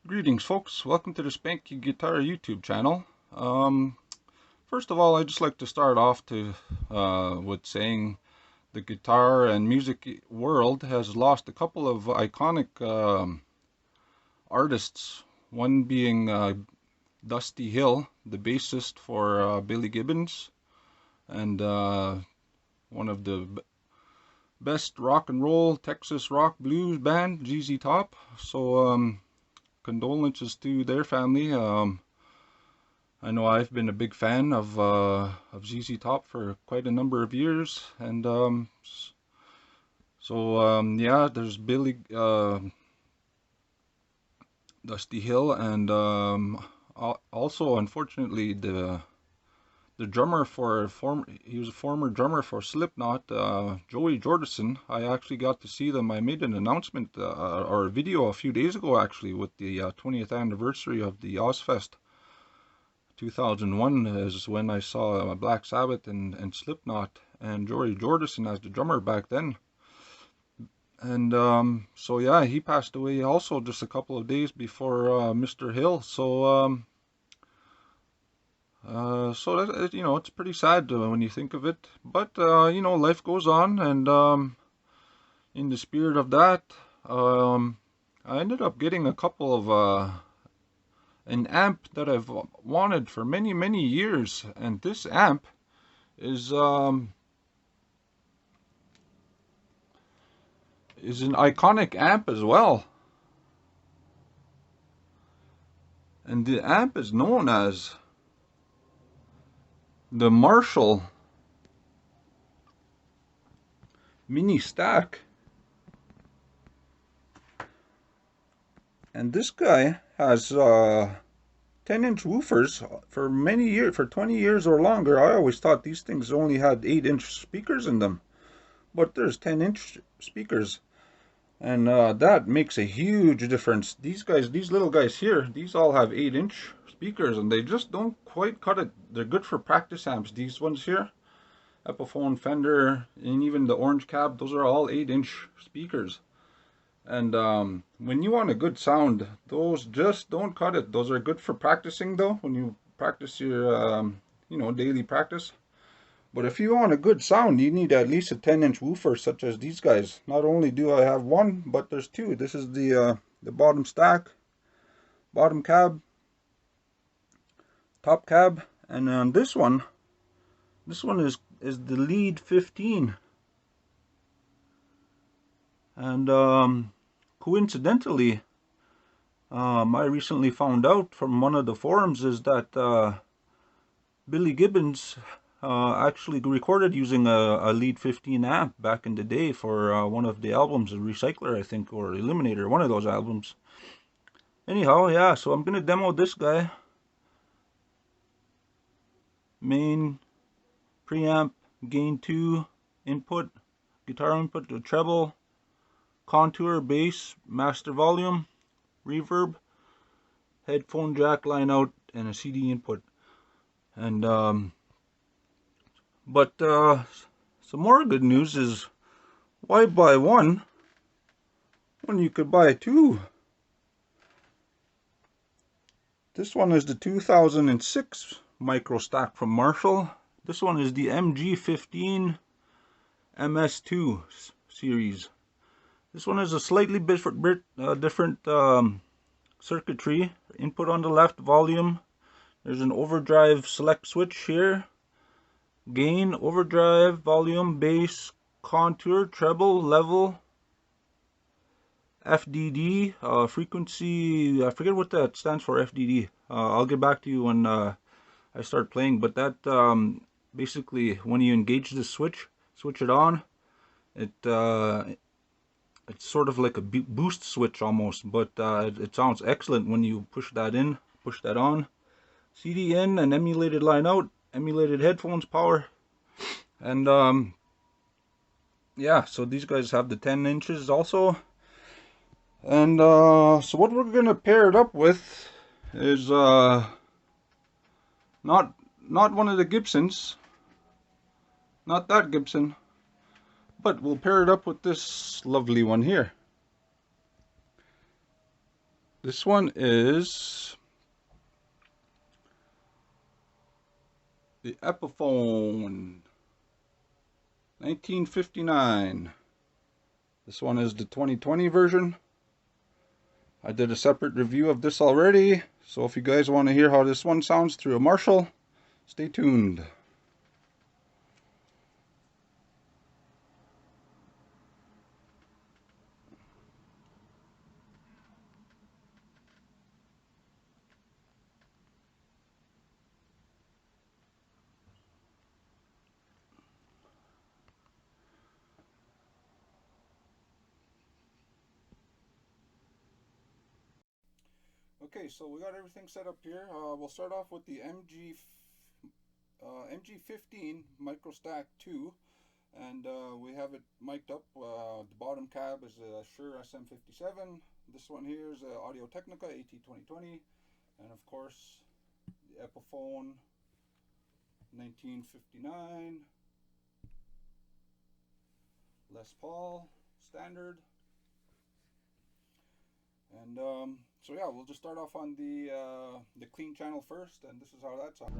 Greetings folks, welcome to the Spankey Guitar YouTube channel. First of all, I'd just like to start off with saying the guitar and music world has lost a couple of iconic artists. One being Dusty Hill, the bassist for Billy Gibbons, and one of the best rock and roll Texas rock blues band, ZZ Top. So condolences to their family. I know I've been a big fan of ZZ Top for quite a number of years, and yeah, there's Billy, Dusty Hill, and also unfortunately the drummer for he was a former drummer for Slipknot, Joey Jordison. I actually got to see them. I made an announcement or a video a few days ago actually with the 20th anniversary of the Ozfest 2001 is when I saw Black Sabbath and Slipknot and Joey Jordison as the drummer back then. And so yeah, he passed away also just a couple of days before Mr. Hill. So so that, you know, it's pretty sad when you think of it, but you know, life goes on, and in the spirit of that, I ended up getting a couple of an amp that I've wanted for many years, and this amp is an iconic amp as well, and the amp is known as the Marshall Mini Stack. And this guy has 10-inch woofers for many years, for 20 years or longer. I always thought these things only had 8-inch speakers in them, but there's 10-inch speakers, and that makes a huge difference. These guys, these little guys here, these all have 8-inch speakers, and they just don't quite cut it. They're good for practice amps. These ones here, Epiphone, Fender, and even the orange cab, those are all 8-inch speakers. And when you want a good sound, those just don't cut it. Those are good for practicing though, when you practice your you know, daily practice. But if you want a good sound, you need at least a 10-inch woofer such as these guys. Not only do I have one, but there's two. This is the bottom stack, bottom cab, top cab, and on this one is the lead 15. And coincidentally, I recently found out from one of the forums is that Billy Gibbons actually recorded using a lead 15 amp back in the day for one of the albums, a Recycler I think, or Eliminator, one of those albums. Anyhow, yeah, so I'm gonna demo this guy. Main, preamp, gain 2, input, guitar input to treble, contour, bass, master volume, reverb, headphone jack line out, and a CD input. And but some more good news is, why buy one when you could buy two? This one is the 2006 micro stack from Marshall. This one is the MG15MSII series. This one is a slightly different circuitry. Input on the left, volume. There's an overdrive select switch here. Gain, overdrive, volume, bass, contour, treble, level, FDD, frequency. I forget what that stands for, FDD. I'll get back to you when I start playing. But that basically, when you engage the switch it on, it's sort of like a boost switch almost, but it sounds excellent when you push that in, push that on. CD in and emulated line out, emulated headphones power. And yeah, so these guys have the 10 inches also. And so what we're gonna pair it up with is not one of the Gibsons, not that Gibson, but we'll pair it up with this lovely one here. This one is the Epiphone 1959. This one is the 2020 version. I did a separate review of this already, so if you guys want to hear how this one sounds through a Marshall, stay tuned. Okay, so we got everything set up here. We'll start off with the MG15 Microstack 2, and we have it mic'd up. The bottom cab is a Shure SM57. This one here is Audio Technica AT2020, and of course the Epiphone 1959 Les Paul standard. And so yeah, we'll just start off on the clean channel first, and this is how that sounds.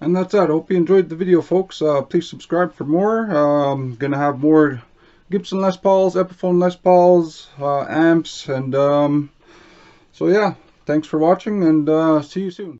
And that's that. I hope you enjoyed the video, folks. Please subscribe for more. I'm going to have more Gibson Les Pauls, Epiphone Les Pauls, amps, and so yeah. Thanks for watching, and see you soon.